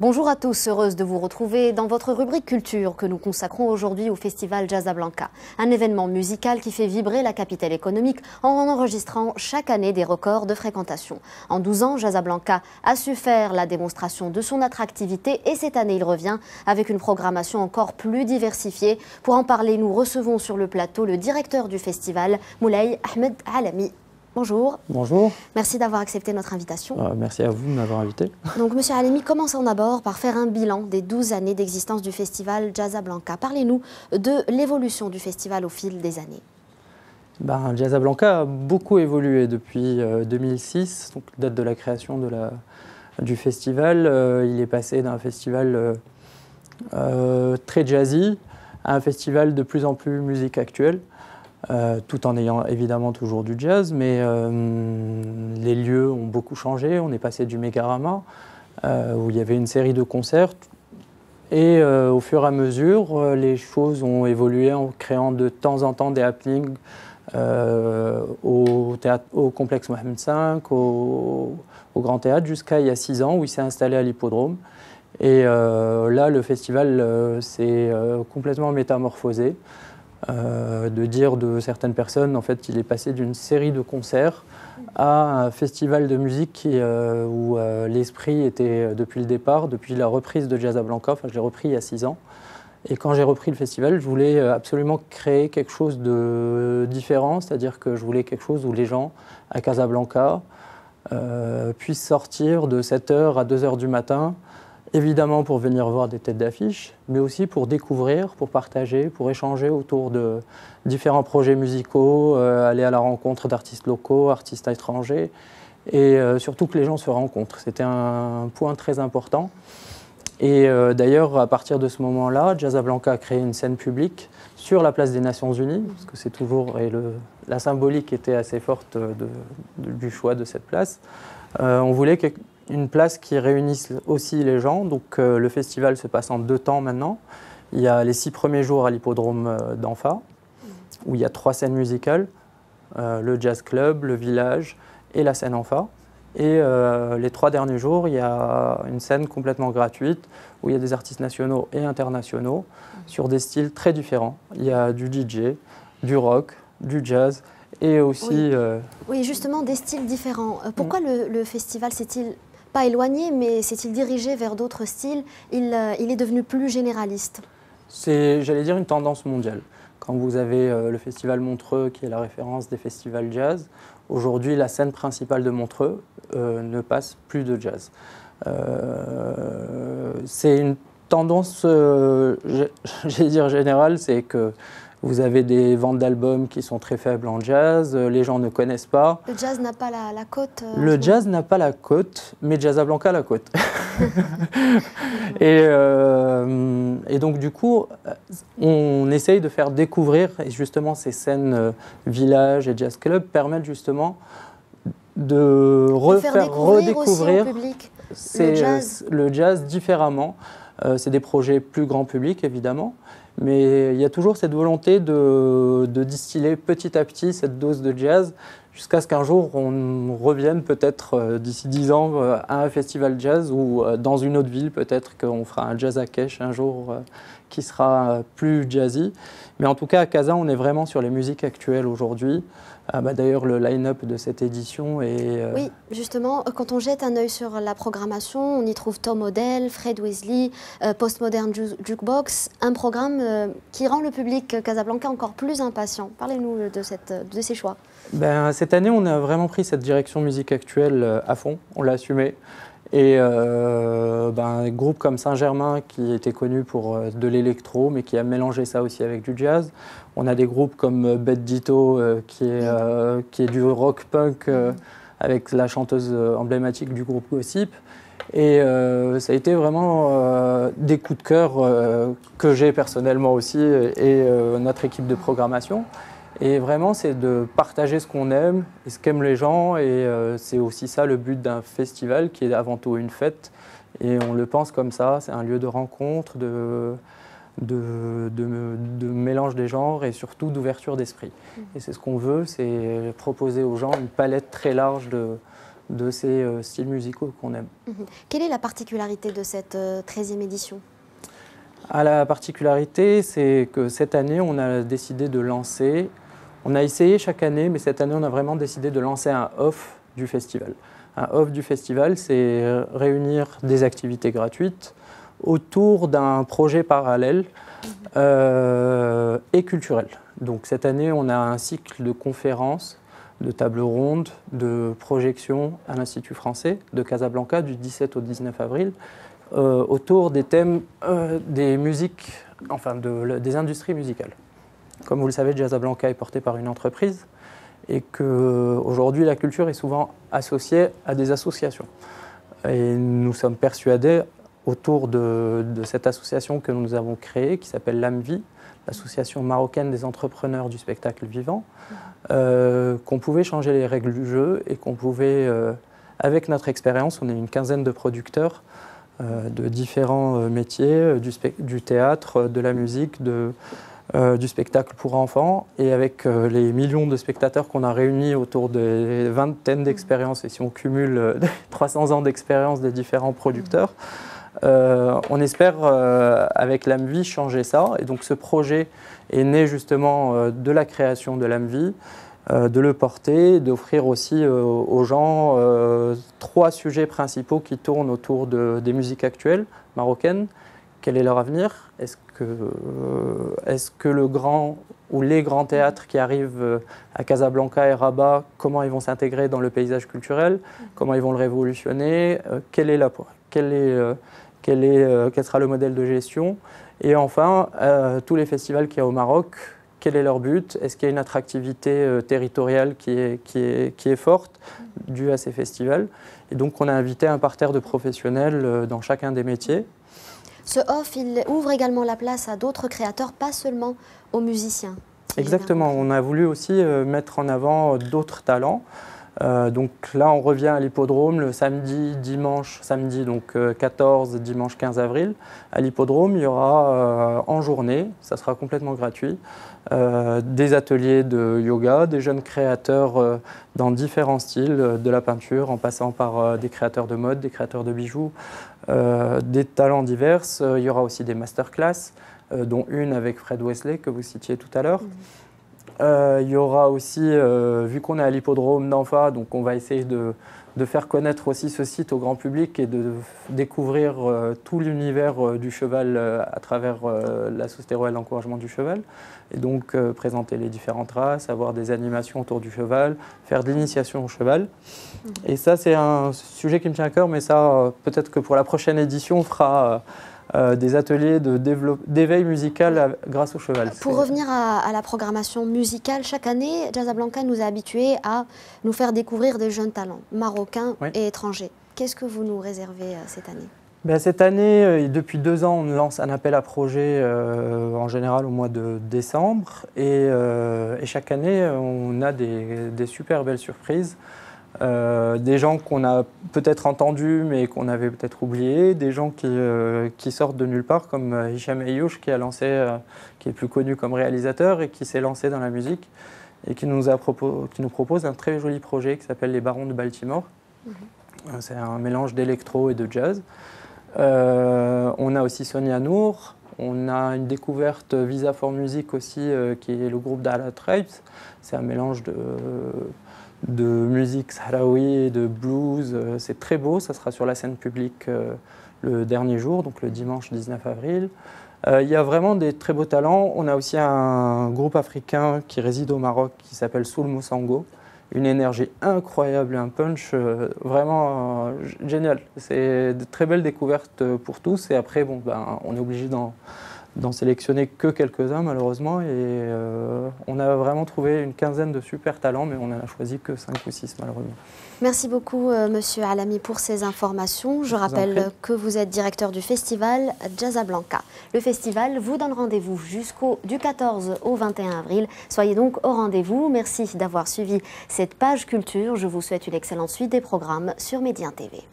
Bonjour à tous, heureuse de vous retrouver dans votre rubrique culture que nous consacrons aujourd'hui au festival Jazzablanca, un événement musical qui fait vibrer la capitale économique en enregistrant chaque année des records de fréquentation. En 12 ans, Jazzablanca a su faire la démonstration de son attractivité et cette année il revient avec une programmation encore plus diversifiée. Pour en parler, nous recevons sur le plateau le directeur du festival, Moulay Ahmed Alami. Bonjour. Bonjour. Merci d'avoir accepté notre invitation. Merci à vous de m'avoir invité. Donc, Monsieur Alami, commençons d'abord par faire un bilan des 12 années d'existence du festival Jazzablanca. Parlez-nous de l'évolution du festival au fil des années. Jazzablanca a beaucoup évolué depuis 2006, donc date de la création du festival. Il est passé d'un festival très jazzy à un festival de plus en plus musique actuelle. Tout en ayant évidemment toujours du jazz, mais les lieux ont beaucoup changé. On est passé du Megarama, où il y avait une série de concerts, et au fur et à mesure, les choses ont évolué en créant de temps en temps des happenings au complexe Mohamed V, au Grand Théâtre, jusqu'à il y a 6 ans, où il s'est installé à l'Hippodrome. Et là, le festival s'est complètement métamorphosé. De dire de certaines personnes, en fait, il est passé d'une série de concerts à un festival de musique où l'esprit était depuis le départ, depuis la reprise de Jazzablanca. Enfin, je l'ai repris il y a 6 ans. Et quand j'ai repris le festival, je voulais absolument créer quelque chose de différent, c'est-à-dire que je voulais quelque chose où les gens à Casablanca puissent sortir de 7h à 2h du matin, évidemment pour venir voir des têtes d'affiche, mais aussi pour découvrir, pour partager, pour échanger autour de différents projets musicaux, aller à la rencontre d'artistes locaux, artistes étrangers, et surtout que les gens se rencontrent. C'était un point très important. Et d'ailleurs, à partir de ce moment-là, Jazzablanca a créé une scène publique sur la place des Nations Unies, parce que c'est toujours, et la symbolique était assez forte du choix de cette place. On voulait une place qui réunisse aussi les gens. Donc le festival se passe en 2 temps maintenant. Il y a les 6 premiers jours à l'hippodrome d'Anfa, où il y a 3 scènes musicales, le jazz club, le village et la scène Anfa. Et les 3 derniers jours, il y a une scène complètement gratuite, où il y a des artistes nationaux et internationaux, sur des styles très différents. Il y a du DJ, du rock, du jazz, et aussi... Oui, justement, des styles différents. Pourquoi le festival s'est-il pas éloigné, mais s'est-il dirigé vers d'autres styles? Il est devenu plus généraliste. C'est, j'allais dire, une tendance mondiale. Quand vous avez le festival Montreux, qui est la référence des festivals jazz, aujourd'hui, la scène principale de Montreux ne passe plus de jazz. C'est une tendance, j'allais dire, générale, c'est que vous avez des ventes d'albums qui sont très faibles en jazz, les gens ne connaissent pas. Le jazz n'a pas la cote Le jazz n'a pas la cote, mais Jazzablanca a la cote. et donc du coup, on essaye de faire découvrir, et justement ces scènes village et jazz club permettent justement de redécouvrir le jazz différemment. C'est des projets plus grand public évidemment, mais il y a toujours cette volonté de distiller petit à petit cette dose de jazz jusqu'à ce qu'un jour on revienne peut-être d'ici 10 ans à un festival jazz ou dans une autre ville, peut-être qu'on fera un jazz à Kesh un jour qui sera plus jazzy. Mais en tout cas à Casa, on est vraiment sur les musiques actuelles aujourd'hui. D'ailleurs, le line-up de cette édition est... Oui, justement, quand on jette un œil sur la programmation, on y trouve Tom Odell, Fred Wesley, Postmodern Jukebox, un programme qui rend le public Casablanca encore plus impatient. Parlez-nous de ces choix. Cette année, on a vraiment pris cette direction musique actuelle à fond, on l'a assumé. Et un groupe comme Saint-Germain qui était connu pour de l'électro mais qui a mélangé ça aussi avec du jazz. On a des groupes comme Bette Ditto qui est du rock punk avec la chanteuse emblématique du groupe Gossip. Et ça a été vraiment des coups de cœur que j'ai personnellement aussi et notre équipe de programmation. Et vraiment, c'est de partager ce qu'on aime et ce qu'aiment les gens. Et c'est aussi ça le but d'un festival qui est avant tout une fête. Et on le pense comme ça, c'est un lieu de rencontre, de mélange des genres et surtout d'ouverture d'esprit. Et c'est ce qu'on veut, c'est proposer aux gens une palette très large de ces styles musicaux qu'on aime. Quelle est la particularité de cette 13e édition? La particularité, c'est que cette année, on a décidé de lancer, on a essayé chaque année, mais cette année, on a vraiment décidé de lancer un off du festival. Un off du festival, c'est réunir des activités gratuites autour d'un projet parallèle et culturel. Donc cette année, on a un cycle de conférences, de tables rondes, de projections à l'Institut français de Casablanca du 17 au 19 avril autour des thèmes des musiques, enfin des industries musicales. Comme vous le savez, Casablanca est porté par une entreprise et qu'aujourd'hui la culture est souvent associée à des associations. Et nous sommes persuadés autour de cette association que nous avons créée, qui s'appelle l'AMVI, l'Association marocaine des entrepreneurs du spectacle vivant, qu'on pouvait changer les règles du jeu et qu'on pouvait, avec notre expérience, on est une quinzaine de producteurs de différents métiers, du théâtre, de la musique, du spectacle pour enfants, et avec les millions de spectateurs qu'on a réunis autour des vingtaines d'expériences, et si on cumule 300 ans d'expérience des différents producteurs, on espère, avec l'AMVI, changer ça. Et donc ce projet est né justement de la création de l'AMVI, de le porter, d'offrir aussi aux gens 3 sujets principaux qui tournent autour des musiques actuelles marocaines. Quel est leur avenir? Est-ce que le grand ou les grands théâtres qui arrivent à Casablanca et Rabat, comment ils vont s'intégrer dans le paysage culturel? Comment ils vont le révolutionner? Quel sera le modèle de gestion? Et enfin, tous les festivals qu'il y a au Maroc, quel est leur but? Est-ce qu'il y a une attractivité territoriale qui est forte due à ces festivals? Et donc on a invité un parterre de professionnels dans chacun des métiers. Ce off, il ouvre également la place à d'autres créateurs, pas seulement aux musiciens. Exactement, on a voulu aussi mettre en avant d'autres talents. Donc là, on revient à l'hippodrome le samedi, donc 14, dimanche 15 avril. À l'hippodrome, il y aura en journée, ça sera complètement gratuit, des ateliers de yoga, des jeunes créateurs dans différents styles, de la peinture en passant par des créateurs de mode, des créateurs de bijoux, des talents divers. Il y aura aussi des masterclass, dont une avec Fred Wesley que vous citiez tout à l'heure. Il y aura aussi, vu qu'on est à l'hippodrome d'Anfa, donc on va essayer de faire connaître aussi ce site au grand public et de découvrir tout l'univers du cheval à travers la Société royale d'encouragement du cheval. Et donc présenter les différentes races, avoir des animations autour du cheval, faire de l'initiation au cheval. Et ça, c'est un sujet qui me tient à cœur, mais ça, peut-être que pour la prochaine édition, on fera des ateliers d'éveil musical grâce au cheval. Pour revenir à la programmation musicale, chaque année, Casablanca nous a habitués à nous faire découvrir des jeunes talents marocains et étrangers. Qu'est-ce que vous nous réservez cette année? Cette année, depuis 2 ans, on lance un appel à projet en général au mois de décembre. Et chaque année, on a des super belles surprises. Des gens qu'on a peut-être entendus mais qu'on avait peut-être oubliés, des gens qui sortent de nulle part comme Hicham Ayouch qui est plus connu comme réalisateur et qui s'est lancé dans la musique et qui nous propose un très joli projet qui s'appelle Les Barons de Baltimore. C'est un mélange d'électro et de jazz. On a aussi Sonia Nour, on a une découverte Visa for Music aussi qui est le groupe d'Ala Tribes. C'est un mélange de musique sahraoui et de blues. C'est très beau, ça sera sur la scène publique le dernier jour, donc le dimanche 19 avril. Il y a vraiment des très beaux talents. On a aussi un groupe africain qui réside au Maroc qui s'appelle Soul Moussango. Une énergie incroyable, un punch vraiment génial. C'est de très belles découvertes pour tous et après, on est obligé d'en sélectionner que quelques-uns malheureusement et on a vraiment trouvé une quinzaine de super talents mais on n'en a choisi que 5 ou 6 malheureusement. Merci beaucoup Monsieur Alami pour ces informations. Je rappelle que vous êtes directeur du festival Casablanca. Le festival vous donne rendez-vous du 14 au 21 avril. Soyez donc au rendez-vous. Merci d'avoir suivi cette page culture. Je vous souhaite une excellente suite des programmes sur Média TV.